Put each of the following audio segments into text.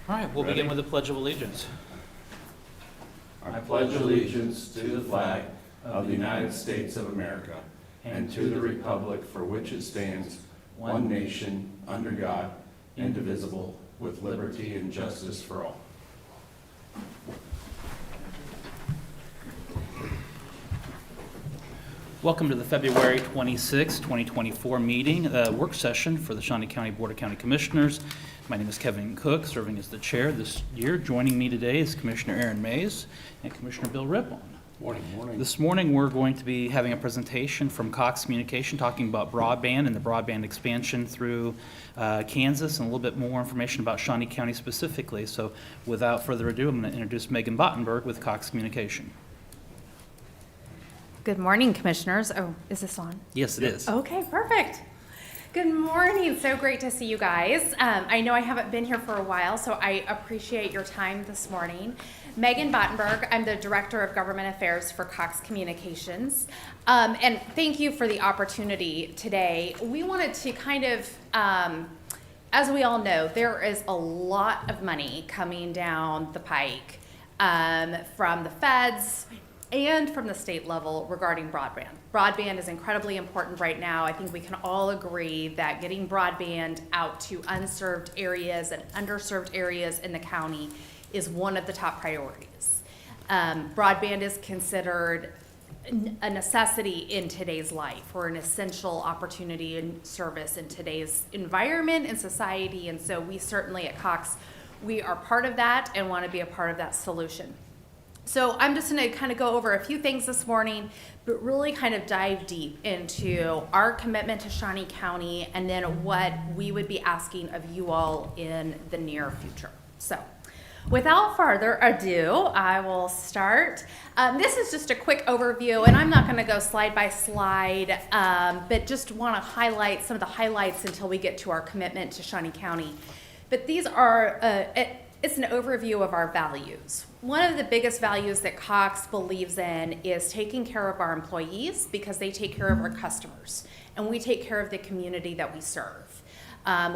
All right, we'll begin with the Pledge of Allegiance. I pledge allegiance to the flag of the United States of America and to the republic for which it stands, one nation, under God, indivisible, with liberty and justice for all. Welcome to the February 26, 2024 meeting, work session for the Shawnee County Board of County Commissioners. My name is Kevin Cook, serving as the chair this year. Joining me today is Commissioner Aaron Mays and Commissioner Bill Rippon. Morning. This morning, we're going to be having a presentation from Cox Communication talking about broadband and the broadband expansion through Kansas, and a little bit more information about Shawnee County specifically. So without further ado, I'm going to introduce Megan Bottenberg with Cox Communication. Good morning, Commissioners. Oh, is this on? Yes, it is. Okay, perfect. Good morning. So great to see you guys. I know I haven't been here for a while, so I appreciate your time this morning. Megan Bottenberg, I'm the Director of Government Affairs for Cox Communications. And thank you for the opportunity today. We wanted to kind of, as we all know, there is a lot of money coming down the pike from the feds and from the state level regarding broadband. Broadband is incredibly important right now. I think we can all agree that getting broadband out to unserved areas and underserved areas in the county is one of the top priorities. Broadband is considered a necessity in today's life, or an essential opportunity and service in today's environment and society. And so we certainly at Cox, we are part of that and want to be a part of that solution. So I'm just going to kind of go over a few things this morning, but really kind of dive deep into our commitment to Shawnee County and then what we would be asking of you all in the near future. So without further ado, I will start. This is just a quick overview, and I'm not going to go slide by slide, but just want to highlight some of the highlights until we get to our commitment to Shawnee County. But these are, it's an overview of our values. One of the biggest values that Cox believes in is taking care of our employees because they take care of our customers, and we take care of the community that we serve.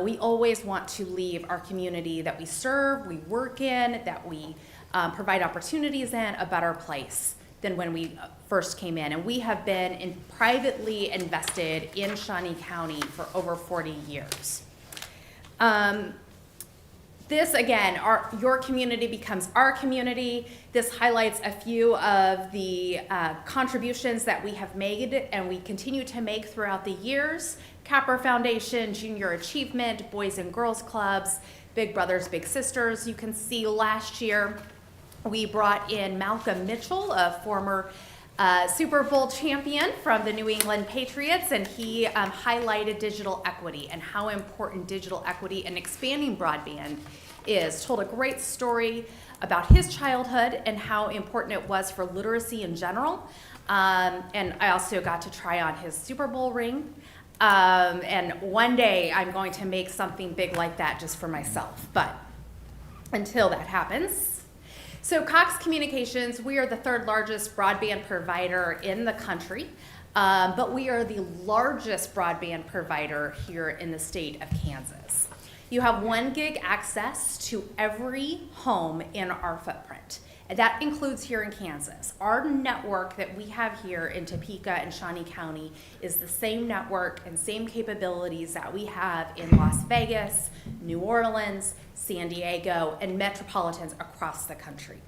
We always want to leave our community that we serve, we work in, that we provide opportunities in, a better place than when we first came in. And we have been privately invested in Shawnee County for over 40 years. This, again, your community becomes our community. This highlights a few of the contributions that we have made and we continue to make throughout the years. Capper Foundation, Junior Achievement, Boys and Girls Clubs, Big Brothers, Big Sisters. You can see last year we brought in Malcolm Mitchell, a former Super Bowl champion from the New England Patriots, and he highlighted digital equity and how important digital equity and expanding broadband is. Told a great story about his childhood and how important it was for literacy in general. And I also got to try on his Super Bowl ring. And one day I'm going to make something big like that just for myself. But until that happens, so Cox Communications, we are the third largest broadband provider in the country, but we are the largest broadband provider here in the state of Kansas. You have 1 gig access to every home in our footprint. And that includes here in Kansas. Our network that we have here in Topeka and Shawnee County is the same network and same capabilities that we have in Las Vegas, New Orleans, San Diego, and metropolitans across the country.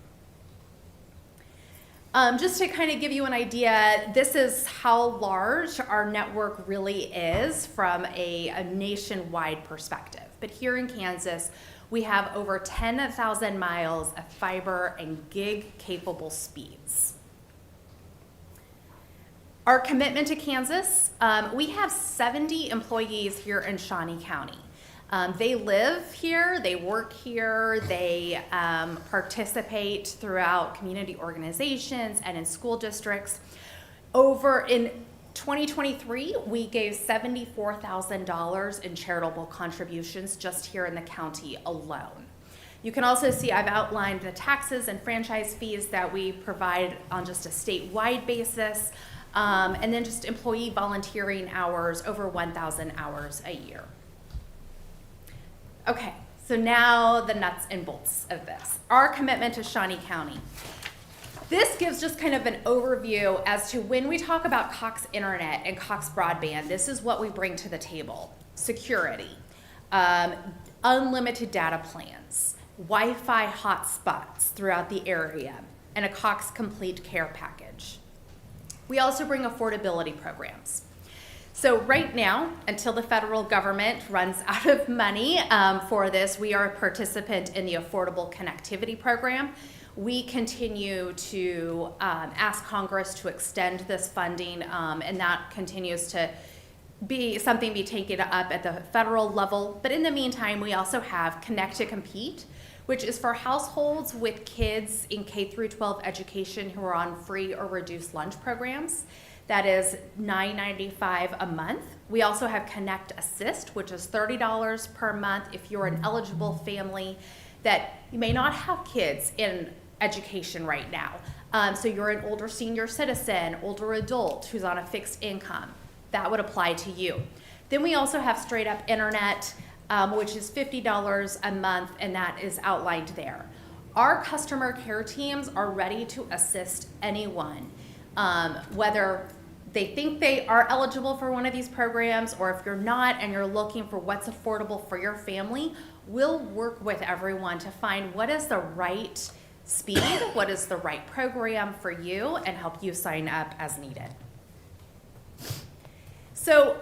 Just to kind of give you an idea, this is how large our network really is from a nationwide perspective. But here in Kansas, we have over 10,000 miles of fiber and gig-capable speeds. Our commitment to Kansas, we have 70 employees here in Shawnee County. They live here, they work here, they participate throughout community organizations and in school districts. Over in 2023, we gave $74,000 in charitable contributions just here in the county alone. You can also see I've outlined the taxes and franchise fees that we provide on just a statewide basis, and then just employee volunteering hours, over 1,000 hours a year. Okay, So now the nuts and bolts of this. Our commitment to Shawnee County. This gives just kind of an overview as to when we talk about Cox Internet and Cox Broadband, this is what we bring to the table. Security, unlimited data plans, Wi-Fi hotspots throughout the area, and a Cox Complete Care package. We also bring affordability programs. So right now, until the federal government runs out of money for this, we are a participant in the Affordable Connectivity Program. We continue to ask Congress to extend this funding, and that continues to be something be taken up at the federal level. But in the meantime, we also have Connect to Compete, which is for households with kids in K through 12 education who are on free or reduced lunch programs. That is $9.95 a month. We also have Connect Assist, which is $30 per month if you're an eligible family that you may not have kids in education right now. So you're an older senior citizen, older adult who's on a fixed income. That would apply to you. Then we also have straight up internet, which is $50 a month, and that is outlined there. Our customer care teams are ready to assist anyone, whether they think they are eligible for one of these programs, or if you're not and you're looking for what's affordable for your family, we'll work with everyone to find what is the right speed, what is the right program for you, and help you sign up as needed. So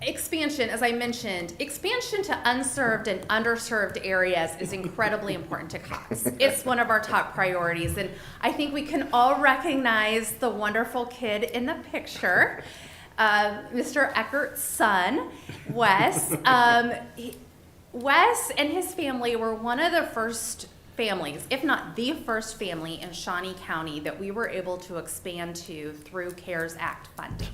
expansion, as I mentioned, expansion to unserved and underserved areas is incredibly important to Cox. It's one of our top priorities, and I think we can all recognize the wonderful kid in the picture, Mr. Eckert's son, Wes. Wes and his family were one of the first families, if not the first family in Shawnee County that we were able to expand to through CARES Act funding.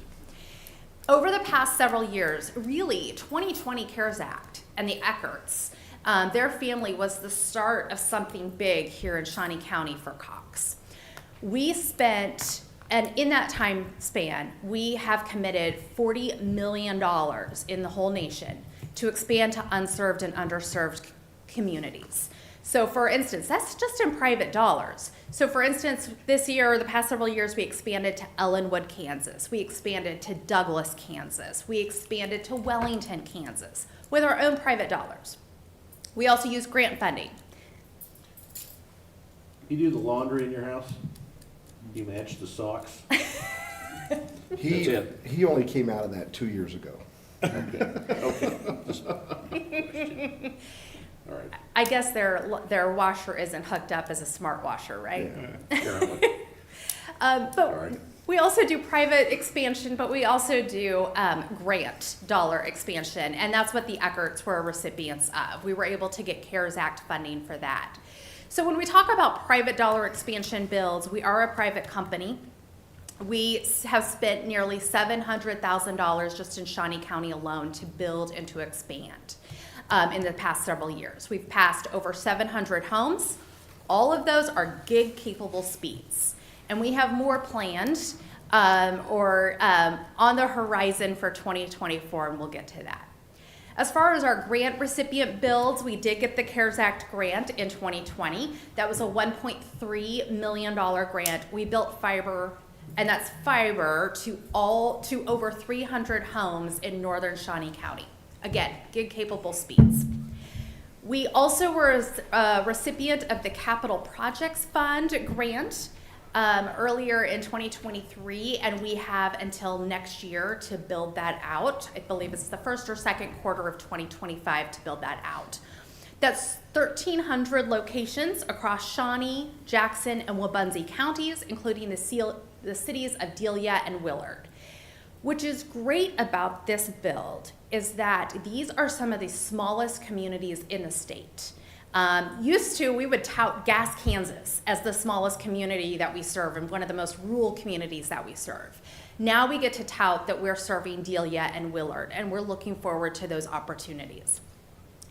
Over the past several years, really 2020 CARES Act and the Eckerts, their family was the start of something big here in Shawnee County for Cox. We spent, and in that time span, we have committed $40 million in the whole nation to expand to unserved and underserved communities. So for instance, that's just in private dollars. So for instance, this year, the past several years, we expanded to Ellenwood, Kansas. We expanded to Douglas, Kansas. We expanded to Wellington, Kansas, with our own private dollars. We also use grant funding. You do the laundry in your house? You match the socks? He only came out of that 2 years ago. Okay. All right. I guess their washer isn't hooked up as a smart washer, right? Apparently. But Sorry. we also do private expansion, but we also do grant dollar expansion, and that's what the Eckerts were recipients of. We were able to get CARES Act funding for that. So when we talk about private dollar expansion builds, we are a private company. We have spent nearly $700,000 just in Shawnee County alone to build and to expand in the past several years. We've passed over 700 homes. All of those are gig-capable speeds. And we have more planned or on the horizon for 2024, and we'll get to that. As far as our grant recipient builds, we did get the CARES Act grant in 2020. That was a $1.3 million grant. We built fiber, and that's fiber to over 300 homes in northern Shawnee County. Again, gig-capable speeds. We also were a recipient of the Capital Projects Fund grant earlier in 2023, and we have until next year to build that out. I believe it's the first or second quarter of 2025 to build that out. That's 1,300 locations across Shawnee, Jackson, and Wabunsee counties, including the cities of Delia and Willard. Which is great about this build is that these are some of the smallest communities in the state. Used to, we would tout Gass, Kansas as the smallest community that we serve and one of the most rural communities that we serve. Now we get to tout that we're serving Delia and Willard, and we're looking forward to those opportunities.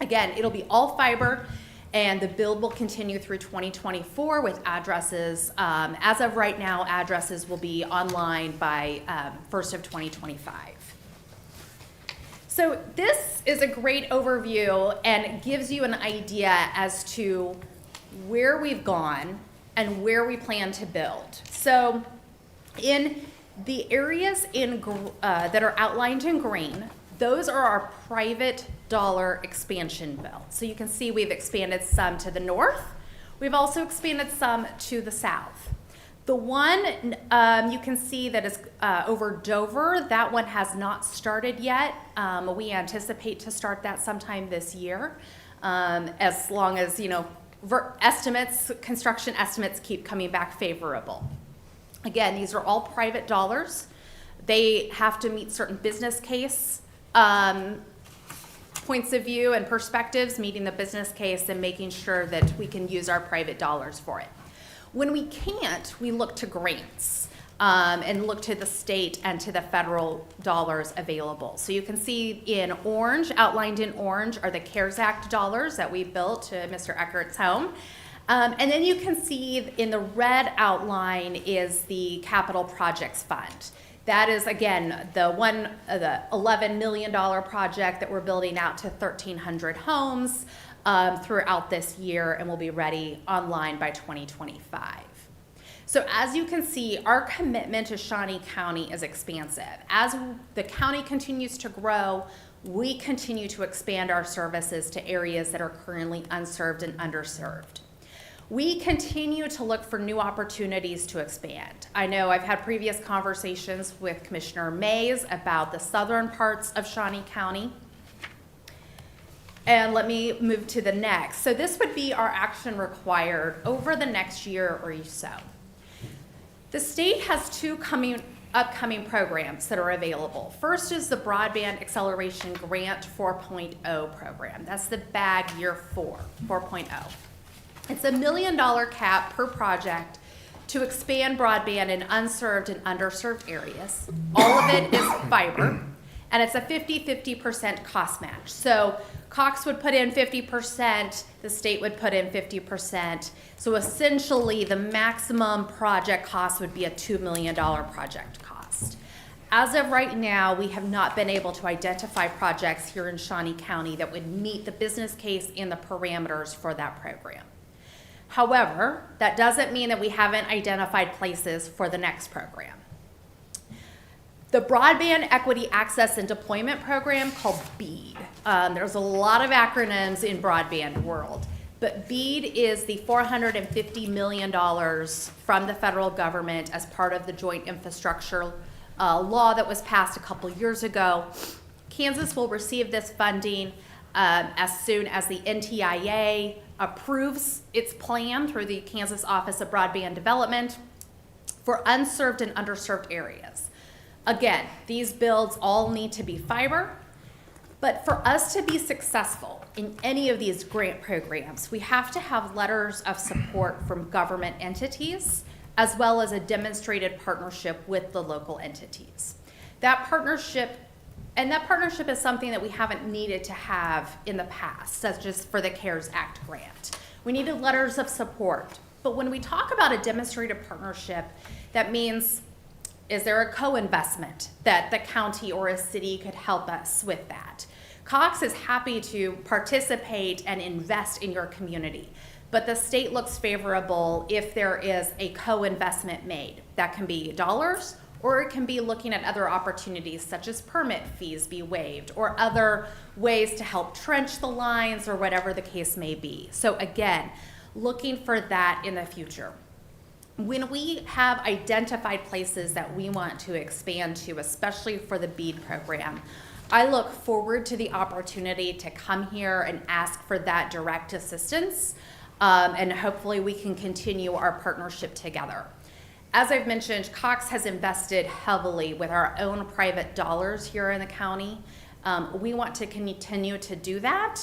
Again, it'll be all fiber, and the build will continue through 2024 with addresses. As of right now, addresses will be online by 1st of 2025. So this is a great overview and gives you an idea as to where we've gone and where we plan to build. So in the areas that are outlined in green, those are our private dollar expansion bill. So you can see we've expanded some to the north. We've also expanded some to the south. The one you can see that is over Dover, that one has not started yet. We anticipate to start that sometime this year, as long as, construction estimates keep coming back favorable. Again, these are all private dollars. They have to meet certain business case points of view and perspectives, meeting the business case and making sure that we can use our private dollars for it. When we can't, we look to grants and look to the state and to the federal dollars available. So you can see in orange, outlined in orange, are the CARES Act dollars that we built to Mr. Eckert's home. And then you can see in the red outline is the Capital Projects Fund. That is, again, the $11 million project that we're building out to 1,300 homes throughout this year, and will be ready online by 2025. So as you can see, our commitment to Shawnee County is expansive. As the county continues to grow, we continue to expand our services to areas that are currently unserved and underserved. We continue to look for new opportunities to expand. I know I've had previous conversations with Commissioner Mays about the southern parts of Shawnee County. And let me move to the next. So this would be our action required over the next year or so. The state has two upcoming programs that are available. First is the Broadband Acceleration Grant 4.0 program. That's the BAG Year 4.0. It's $1 million cap per project to expand broadband in unserved and underserved areas. All of it is fiber, and it's a 50-50% cost match. So Cox would put in 50%, the state would put in 50%. So essentially, the maximum project cost would be a $2 million project cost. As of right now, we have not been able to identify projects here in Shawnee County that would meet the business case and the parameters for that program. However, that doesn't mean that we haven't identified places for the next program. The Broadband Equity Access and Deployment Program, called BEAD. There's a lot of acronyms in broadband world, but BEAD is the $450 million from the federal government as part of the joint infrastructure law that was passed a couple years ago. Kansas will receive this funding as soon as the NTIA approves its plan through the Kansas Office of Broadband Development for unserved and underserved areas. Again, these builds all need to be fiber, but for us to be successful in any of these grant programs, we have to have letters of support from government entities, as well as a demonstrated partnership with the local entities. That partnership is something that we haven't needed to have in the past, such as for the CARES Act grant. We needed letters of support. But when we talk about a demonstrated partnership, that means, is there a co-investment that the county or a city could help us with that? Cox is happy to participate and invest in your community, but the state looks favorable if there is a co-investment made. That can be dollars, or it can be looking at other opportunities such as permit fees be waived or other ways to help trench the lines or whatever the case may be. So again, looking for that in the future. When we have identified places that we want to expand to, especially for the BEAD program, I look forward to the opportunity to come here and ask for that direct assistance, and hopefully we can continue our partnership together. As I've mentioned, Cox has invested heavily with our own private dollars here in the county. We want to continue to do that,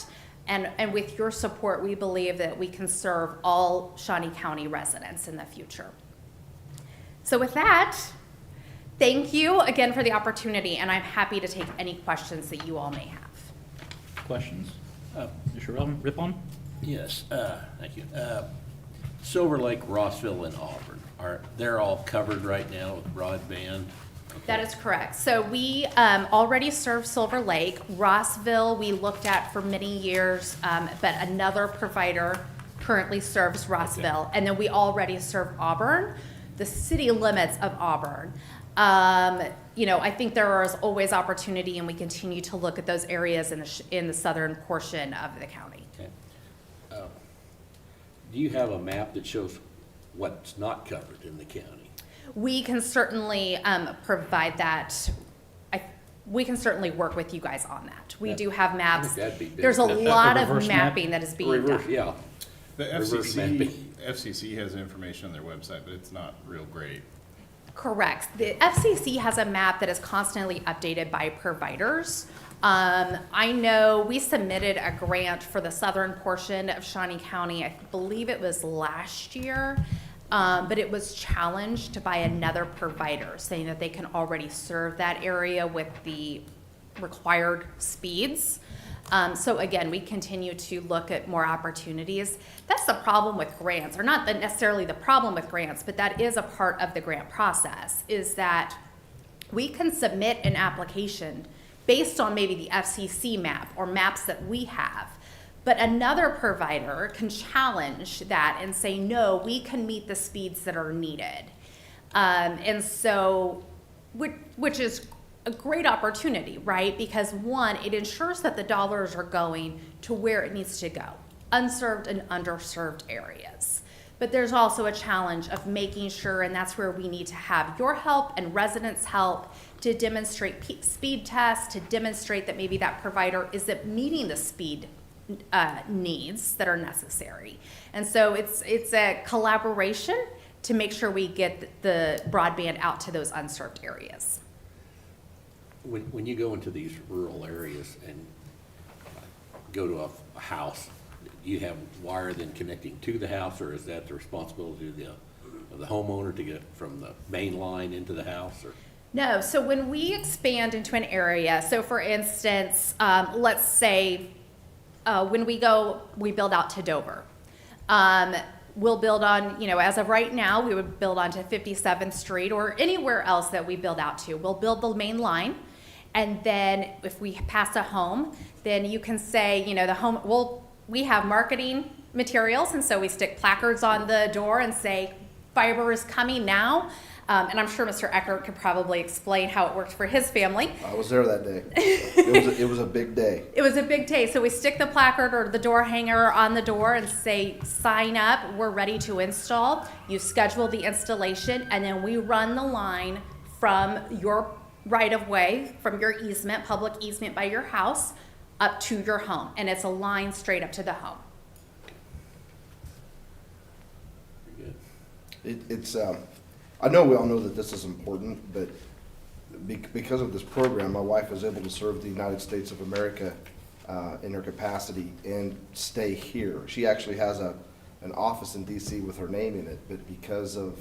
and with your support, we believe that we can serve all Shawnee County residents in the future. So with that, thank you again for the opportunity, and I'm happy to take any questions that you all may have. Questions? Mr. Rippon? Yes, thank you. Silver Lake, Rossville, and Auburn, they're all covered right now with broadband? That is correct. So we already serve Silver Lake. Rossville, we looked at for many years, but another provider currently serves Rossville. And then we already serve Auburn, the city limits of Auburn. I think there is always opportunity, and we continue to look at those areas in the southern portion of the county. Okay. Do you have a map that shows what's not covered in the county? We can certainly provide that. We can certainly work with you guys on that. We do have maps. I think that'd be big. There's a lot of reverse map? mapping that is being Reverse, done. yeah. The Reverse FCC has information on their website, but it's not real great. Correct. The FCC has a map that is constantly updated by providers. I know we submitted a grant for the southern portion of Shawnee County, I believe it was last year, but it was challenged by another provider saying that they can already serve that area with the required speeds. So again, we continue to look at more opportunities. That's the problem with grants, or not necessarily the problem with grants, but that is a part of the grant process, is that we can submit an application based on maybe the FCC map or maps that we have, but another provider can challenge that and say, no, we can meet the speeds that are needed. And so, which is a great opportunity, right? Because one, it ensures that the dollars are going to where it needs to go, unserved and underserved areas. But there's also a challenge of making sure, and that's where we need to have your help and residents' help to demonstrate speed tests, to demonstrate that maybe that provider isn't meeting the speed needs that are necessary. And so it's a collaboration to make sure we get the broadband out to those unserved areas. When you go into these rural areas and go to a house, do you have wire then connecting to the house, or is that the responsibility of the homeowner to get from the main line into the house? Or? No, so when we expand into an area, so for instance, let's say when we build out to Dover. We'll build on, as of right now, we would build onto 57th Street or anywhere else that we build out to. We'll build the main line, and then if we pass a home, then you can say, the home, we have marketing materials, and so we stick placards on the door and say, fiber is coming now. And I'm sure Mr. Eckert could probably explain how it worked for his family. I was there that day. It was a big day. It was a big day. So we stick the placard or the door hanger on the door and say, sign up, we're ready to install. You schedule the installation, and then we run the line from your right-of-way, from your easement, public easement by your house, up to your home. And it's a line straight up to the home. Very good. It's I know we all know that this is important, but because of this program, my wife is able to serve the United States of America in her capacity and stay here. She actually has an office in DC with her name in it, but because of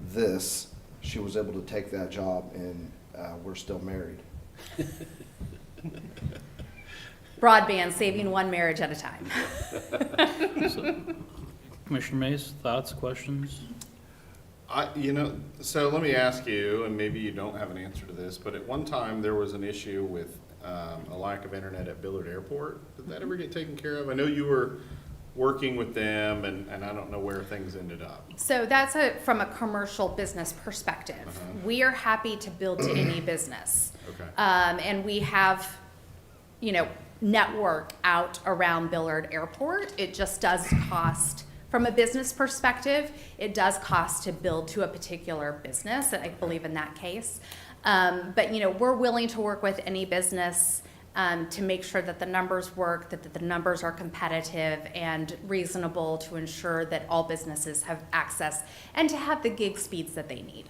this, she was able to take that job, and we're still married. Broadband, saving one marriage at a time. Commissioner Mays, thoughts, questions? So let me ask you, and maybe you don't have an answer to this, but at one time there was an issue with a lack of internet at Billard Airport. Did that ever get taken care of? I know you were working with them, and I don't know where things ended up. So that's from a commercial business perspective. We are happy to build to any business. Okay. And we have, network out around Billard Airport. It just does cost, from a business perspective, it does cost to build to a particular business, and I believe in that case. But we're willing to work with any business to make sure that the numbers work, that the numbers are competitive and reasonable to ensure that all businesses have access and to have the gig speeds that they need.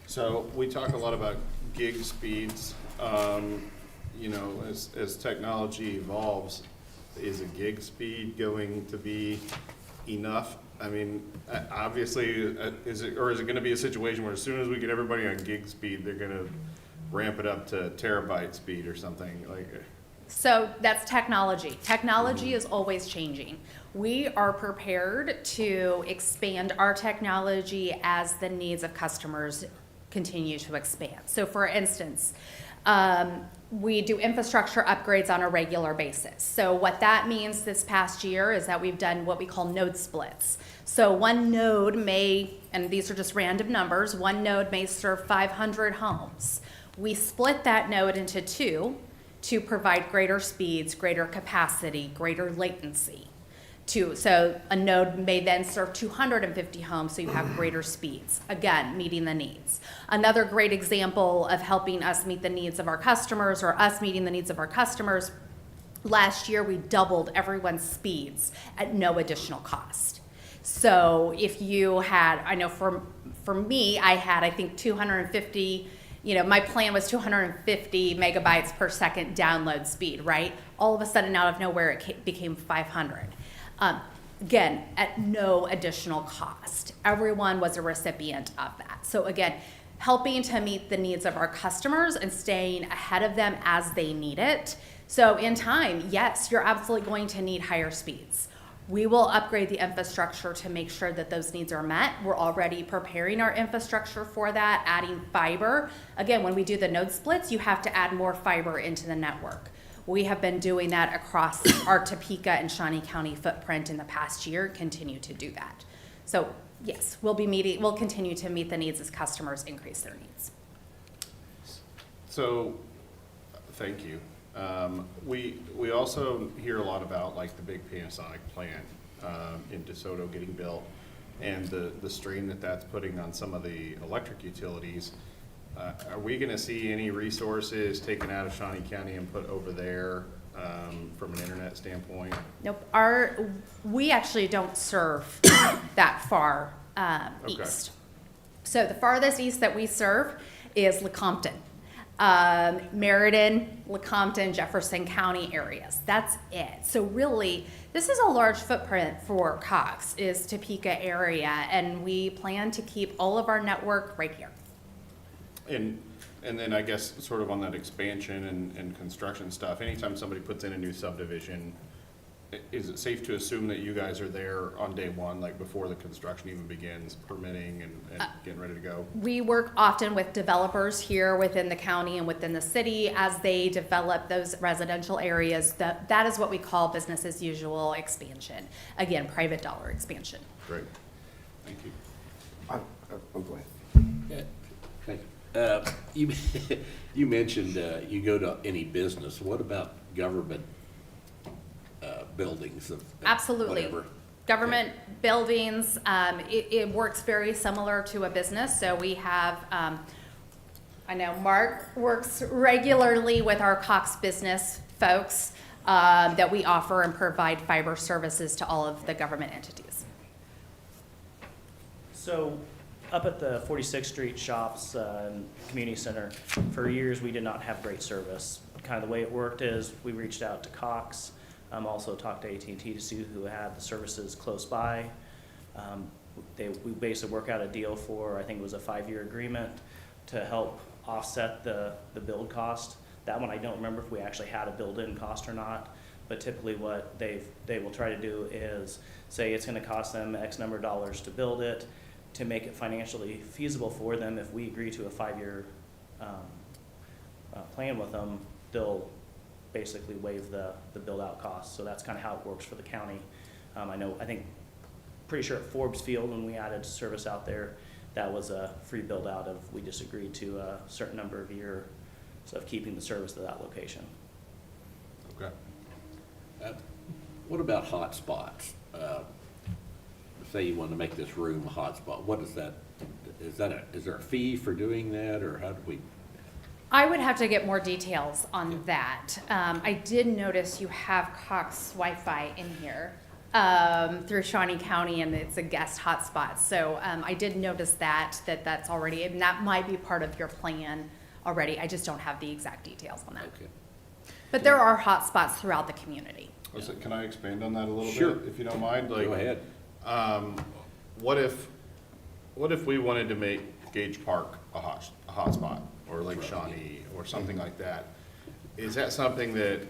So we talk a lot about gig speeds. As technology evolves, is a gig speed going to be enough? I mean, obviously, is it going to be a situation where as soon as we get everybody on gig speed, they're going to ramp it up to terabyte speed or something? Like, So that's technology. Technology is always changing. We are prepared to expand our technology as the needs of customers continue to expand. So for instance, we do infrastructure upgrades on a regular basis. So what that means this past year is that we've done what we call node splits. So one node may, and these are just random numbers, one node may serve 500 homes. We split that node into two to provide greater speeds, greater capacity, greater latency. So a node may then serve 250 homes, so you have greater speeds, again, meeting the needs. Another great example of helping us meet the needs of our customers, or us meeting the needs of our customers, last year we doubled everyone's speeds at no additional cost. So if you had, I know for me, I had, I think, 250, my plan was 250 megabytes per second download speed, right? All of a sudden, out of nowhere, it became 500. Again, at no additional cost. Everyone was a recipient of that. So again, helping to meet the needs of our customers and staying ahead of them as they need it. So in time, yes, you're absolutely going to need higher speeds. We will upgrade the infrastructure to make sure that those needs are met. We're already preparing our infrastructure for that, adding fiber. Again, when we do the node splits, you have to add more fiber into the network. We have been doing that across our Topeka and Shawnee County footprint in the past year, continue to do that. So yes, we'll continue to meet the needs as customers increase their needs. So, thank you. We also hear a lot about like the big Panasonic plant in DeSoto getting built, and the strain that's putting on some of the electric utilities. Are we going to see any resources taken out of Shawnee County and put over there from an internet standpoint? Nope. We actually don't serve that far Okay. east. So the farthest east that we serve is Lecompton. Meriden, Lecompton, Jefferson County areas. That's it. So really, this is a large footprint for Cox, is Topeka area, and we plan to keep all of our network right here. And then I guess sort of on that expansion and construction stuff, anytime somebody puts in a new subdivision, is it safe to assume that you guys are there on day one, like before the construction even begins, permitting and getting ready to go? We work often with developers here within the county and within the city as they develop those residential areas. That is what we call business as usual expansion. Again, private dollar expansion. Great, thank you. Go ahead. Yeah, thank you. You mentioned you go to any business. What about government buildings of Absolutely. whatever? Government buildings, it works very similar to a business. So we have, I know Mark works regularly with our Cox business folks that we offer and provide fiber services to all of the government entities. So up at the 46th Street Shops and Community Center, for years we did not have great service. Kind of the way it worked is we reached out to Cox, also talked to AT&T to see who had the services close by. We basically work out a deal for, I think it was a 5-year agreement to help offset the build cost. That one I don't remember if we actually had a build-in cost or not, but typically what they will try to do is say it's going to cost them X number of dollars to build it. To make it financially feasible for them, if we agree to a 5-year plan with them, they'll basically waive the build-out costs. So that's kind of how it works for the county. I think, pretty sure at Forbes Field, when we added service out there, that was a free build-out of, we just agreed to a certain number of years of keeping the service to that location. Okay. What about hotspots? Say you want to make this room a hotspot. What is that? Is there a fee for doing that, or how do we? I would have to get more details on that. I did notice you have Cox Wi-Fi in here through Shawnee County, and it's a guest hotspot. So I did notice that's already, and that might be part of your plan already. I just don't have the exact details on that. Okay. But there are hotspots throughout the community. So can I expand on that a little Sure. bit, if you don't mind? Go ahead. What if we wanted to make Gage Park a hotspot, or Lake Shawnee, or something like that? Is that something that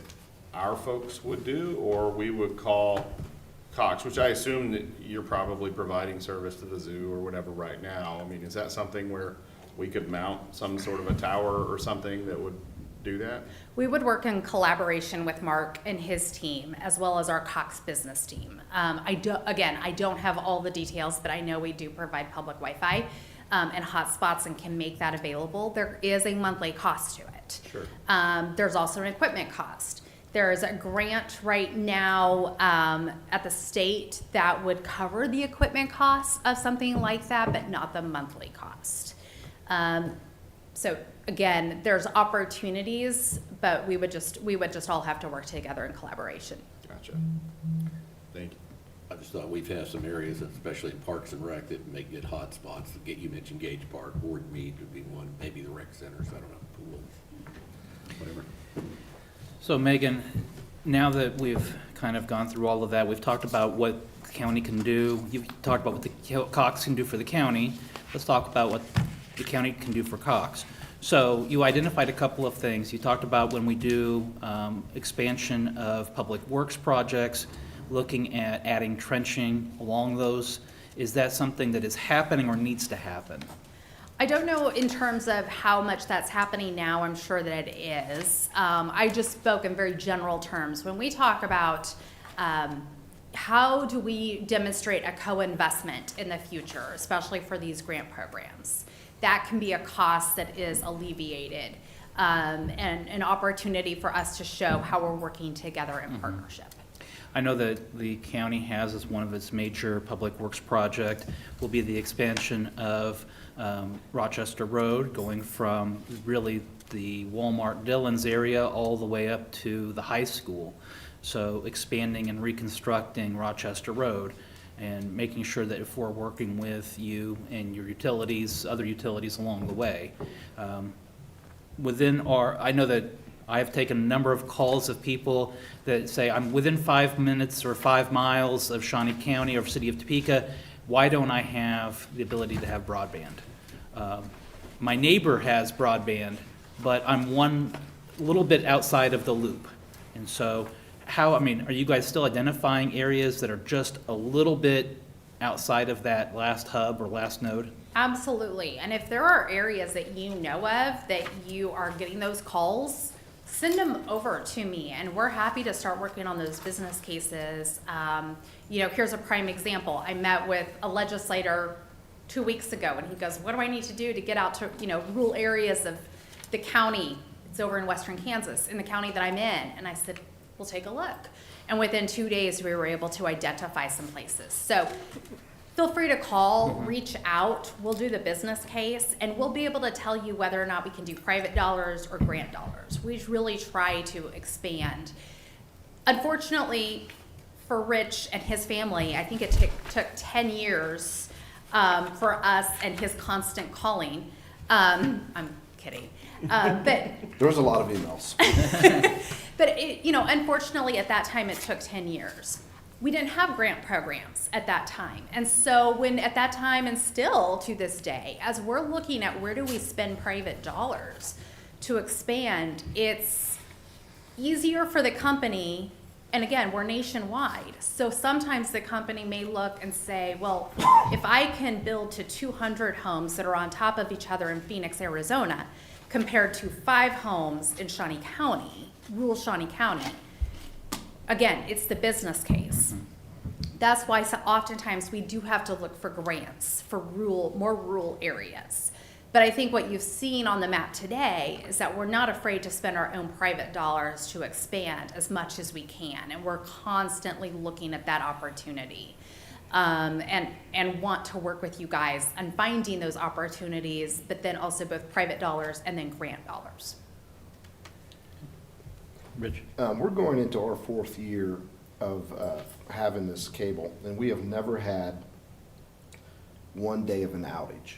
our folks would do, or we would call Cox, which I assume that you're probably providing service to the zoo or whatever right now. I mean, is that something where we could mount some sort of a tower or something that would do that? We would work in collaboration with Mark and his team, as well as our Cox business team. I don't have all the details, but I know we do provide public Wi-Fi and hotspots and can make that available. There is a monthly cost to it. Sure. There's also an equipment cost. There is a grant right now at the state that would cover the equipment costs of something like that, but not the monthly cost. So again, there's opportunities, but we would just all have to work together in collaboration. Gotcha. Thank you. I just thought we've had some areas, especially in Parks and Rec, that make good hot spots. You mentioned Gage Park, Ward Mead would be one, maybe the rec centers, I don't know, pool, whatever. So Megan, now that we've kind of gone through all of that, we've talked about what the county can do. You've talked about what the Cox can do for the county. Let's talk about what the county can do for Cox. So you identified a couple of things. You talked about when we do expansion of public works projects, looking at adding trenching along those. Is that something that is happening or needs to happen? I don't know in terms of how much that's happening now. I'm sure that it is. I just spoke in very general terms. When we talk about how do we demonstrate a co-investment in the future, especially for these grant programs, that can be a cost that is alleviated and an opportunity for us to show how we're working together in partnership. I know that the county has as one of its major public works project will be the expansion of Rochester Road, going from really the Walmart Dillon's area all the way up to the high school. So expanding and reconstructing Rochester Road and making sure that if we're working with you and your utilities, other utilities along the way. I know that I have taken a number of calls of people that say, I'm within 5 minutes or 5 miles of Shawnee County or city of Topeka. Why don't I have the ability to have broadband? My neighbor has broadband, but I'm one little bit outside of the loop. And so are you guys still identifying areas that are just a little bit outside of that last hub or last node? Absolutely. And if there are areas that you know of that you are getting those calls, send them over to me, and we're happy to start working on those business cases. Here's a prime example. I met with a legislator 2 weeks ago, and he goes, what do I need to do to get out to, rural areas of the county? It's over in western Kansas, in the county that I'm in. And I said, we'll take a look. And within 2 days, we were able to identify some places. So feel free to call, reach out. We'll do the business case, and we'll be able to tell you whether or not we can do private dollars or grant dollars. We really try to expand. Unfortunately, for Rich and his family, I think it took 10 years for us and his constant calling. I'm kidding. But There was a lot of emails. But unfortunately, at that time, it took 10 years. We didn't have grant programs at that time. And so at that time, and still to this day, as we're looking at where do we spend private dollars to expand, it's easier for the company. And again, we're nationwide. So sometimes the company may look and say, well, if I can build to 200 homes that are on top of each other in Phoenix, Arizona, compared to 5 homes in Shawnee County, rural Shawnee County, again, it's the business case. That's why oftentimes we do have to look for grants for more rural areas. But I think what you've seen on the map today is that we're not afraid to spend our own private dollars to expand as much as we can. And we're constantly looking at that opportunity and want to work with you guys on finding those opportunities, but then also both private dollars and then grant dollars. Rich? We're going into our 4th year of having this cable, and we have never had one day of an outage.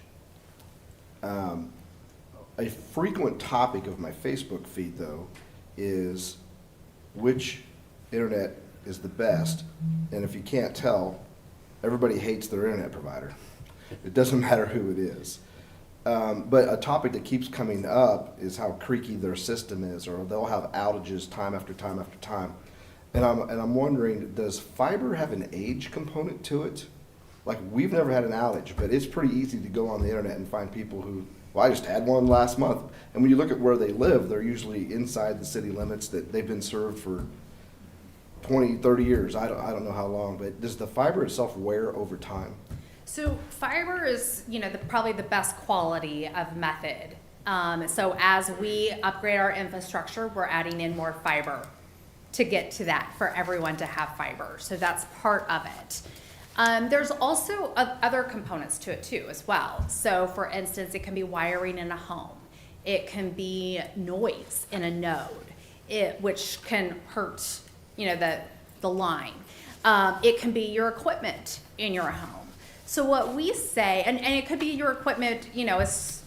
A frequent topic of my Facebook feed, though, is which internet is the best, and if you can't tell, everybody hates their internet provider. It doesn't matter who it is. But a topic that keeps coming up is how creaky their system is, or they'll have outages time after time after time. And I'm wondering, does fiber have an age component to it? Like, we've never had an outage, but it's pretty easy to go on the internet and find people who, well, I just had one last month. And when you look at where they live, they're usually inside the city limits, that they've been served for 20, 30 years. I don't know how long, but does the fiber itself wear over time? So fiber is, probably the best quality of method. So as we upgrade our infrastructure, we're adding in more fiber to get to that, for everyone to have fiber. So that's part of it. There's also other components to it too as well. So for instance, it can be wiring in a home. It can be noise in a node, which can hurt, the line. It can be your equipment in your home. So what we say, and it could be your equipment, is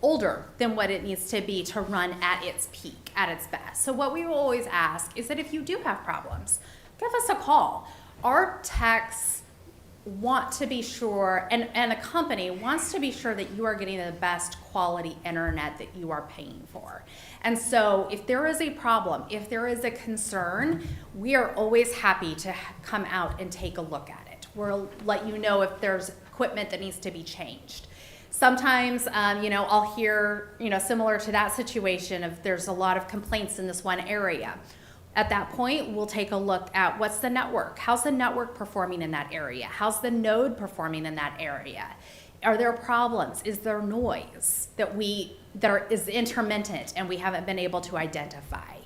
older than what it needs to be to run at its peak, at its best. So what we will always ask is that if you do have problems, give us a call. Our techs want to be sure, and the company wants to be sure that you are getting the best quality internet that you are paying for. And so if there is a problem, if there is a concern, we are always happy to come out and take a look at it. We'll let you know if there's equipment that needs to be changed. Sometimes, I'll hear, similar to that situation, if there's a lot of complaints in this one area. At that point, we'll take a look at what's the network. How's the network performing in that area? How's the node performing in that area? Are there problems? Is there noise that is intermittent and we haven't been able to identify?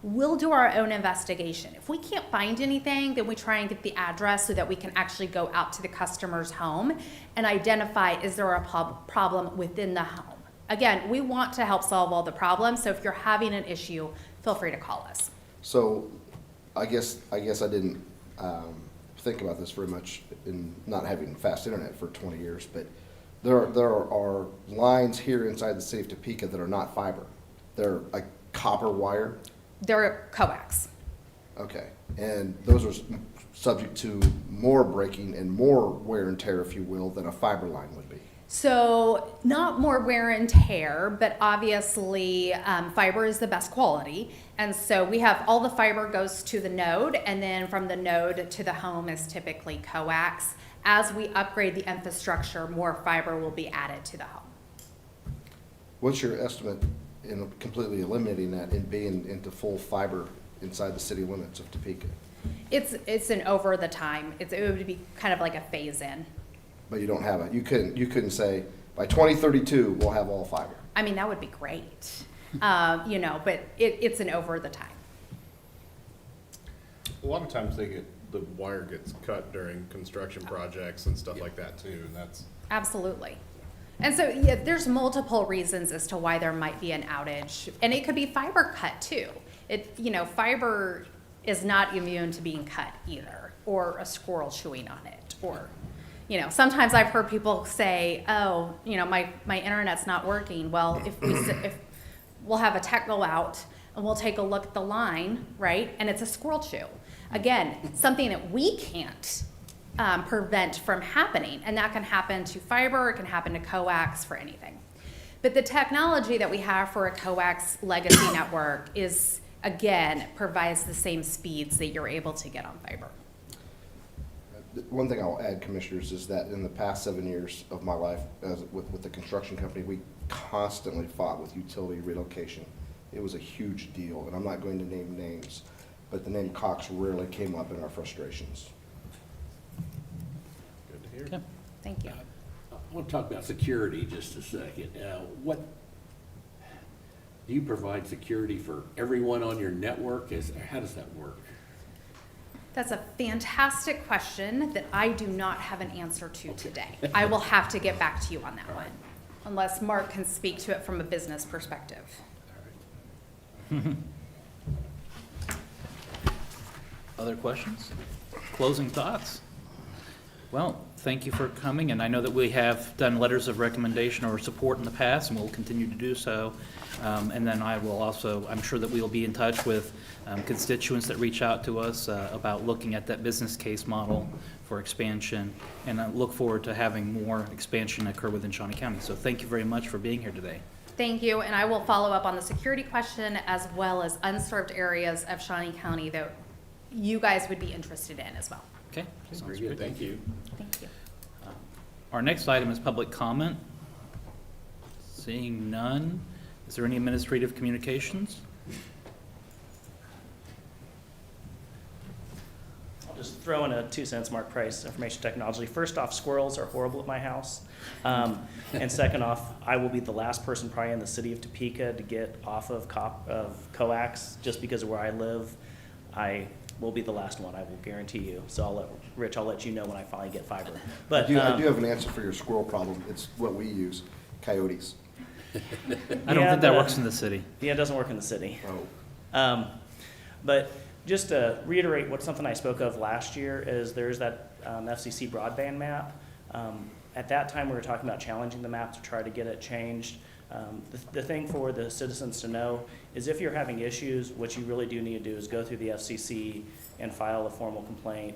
We'll do our own investigation. If we can't find anything, then we try and get the address so that we can actually go out to the customer's home and identify, is there a problem within the home? Again, we want to help solve all the problems, so if you're having an issue, feel free to call us. So I guess I didn't think about this very much in not having fast internet for 20 years, but there are lines here inside the city of Topeka that are not fiber. They're like copper wire. They're coax. Okay, and those are subject to more breaking and more wear and tear, if you will, than a fiber line would be. So not more wear and tear, but obviously fiber is the best quality. And so we have all the fiber goes to the node, and then from the node to the home is typically coax. As we upgrade the infrastructure, more fiber will be added to the home. What's your estimate in completely eliminating that and being into full fiber inside the city limits of Topeka? It's an over the time. It would be kind of like a phase in. But you don't have it. You couldn't say by 2032 we'll have all fiber. I mean, that would be great, but it's an over the time. A lot of times the wire gets cut during construction projects and stuff like that too, and that's. Absolutely. And so, yeah, there's multiple reasons as to why there might be an outage, and it could be fiber cut too. Fiber is not immune to being cut either, or a squirrel chewing on it, or, sometimes I've heard people say, oh, my internet's not working. Well, if we'll have a tech go out and we'll take a look at the line, right? And it's a squirrel chew. Again, something that we can't prevent from happening, and that can happen to fiber, it can happen to coax, for anything. But the technology that we have for a coax legacy network is, again, provides the same speeds that you're able to get on fiber. One thing I'll add, commissioners, is that in the past 7 years of my life with the construction company, we constantly fought with utility relocation. It was a huge deal, and I'm not going to name names, but the name Cox rarely came up in our frustrations. Good to hear. Okay. Thank you. I want to talk about security just a second. What do you provide security for everyone on your network? How does that work? That's a fantastic question that I do not have an answer to today. I will have to get back to you on that one, unless Mark can speak to it from a business perspective. Other questions? Closing thoughts? Well, thank you for coming, and I know that we have done letters of recommendation or support in the past, and we'll continue to do so. And then I'm sure that we will be in touch with constituents that reach out to us about looking at that business case model for expansion, and I look forward to having more expansion occur within Shawnee County. So thank you very much for being here today. Thank you, and I will follow up on the security question as well as unserved areas of Shawnee County that you guys would be interested in as well. Okay? Sounds Very good. good, thank you. Thank you. Our next item is public comment. Seeing none, is there any administrative communications? I'll just throw in a 2 cents, Mark Price, Information Technology. First off, squirrels are horrible at my house. And second off, I will be the last person probably in the city of Topeka to get off of coax just because of where I live. I will be the last one, I will guarantee you. So Rich, I'll let you know when I finally get fiber. But I do have an answer for your squirrel problem. It's what we use, coyotes. I don't Yeah, think that works in the city. yeah, it doesn't work in the city. Oh. But just to reiterate what something I spoke of last year is there's that FCC broadband map. At that time, we were talking about challenging the map to try to get it changed. The thing for the citizens to know is if you're having issues, what you really do need to do is go through the FCC and file a formal complaint.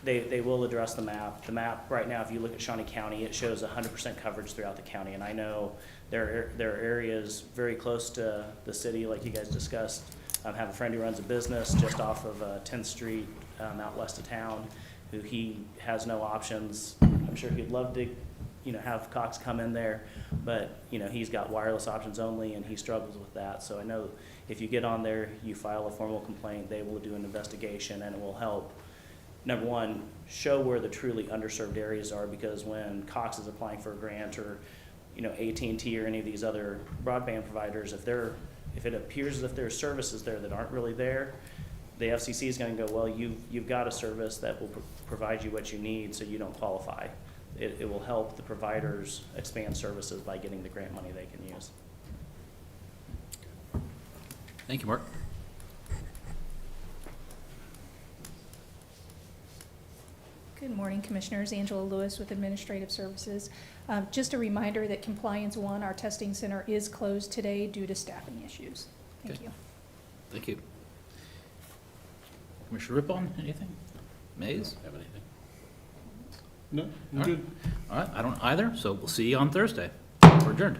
They will address the map. The map right now, if you look at Shawnee County, it shows 100% coverage throughout the county. And I know there are areas very close to the city, like you guys discussed. I have a friend who runs a business just off of 10th Street out west of town, who he has no options. I'm sure he'd love to, have Cox come in there, but, he's got wireless options only, and he struggles with that. So I know if you get on there, you file a formal complaint, they will do an investigation, and it will help, number one, show where the truly underserved areas are, because when Cox is applying for a grant or, AT&T or any of these other broadband providers, if it appears as if there are services there that aren't really there, the FCC is going to go, well, you've got a service that will provide you what you need, so you don't qualify. It will help the providers expand services by getting the grant money they can use. Thank you, Mark. Good morning, Commissioners. Angela Lewis with Administrative Services. Just a reminder that Compliance 1, our testing center, is closed today due to staffing issues. Thank Okay. you. Thank you. Commissioner Rippon, anything? Mays? Have anything? No, All right. good. All right, I don't either, so we'll see you on Thursday. We're adjourned.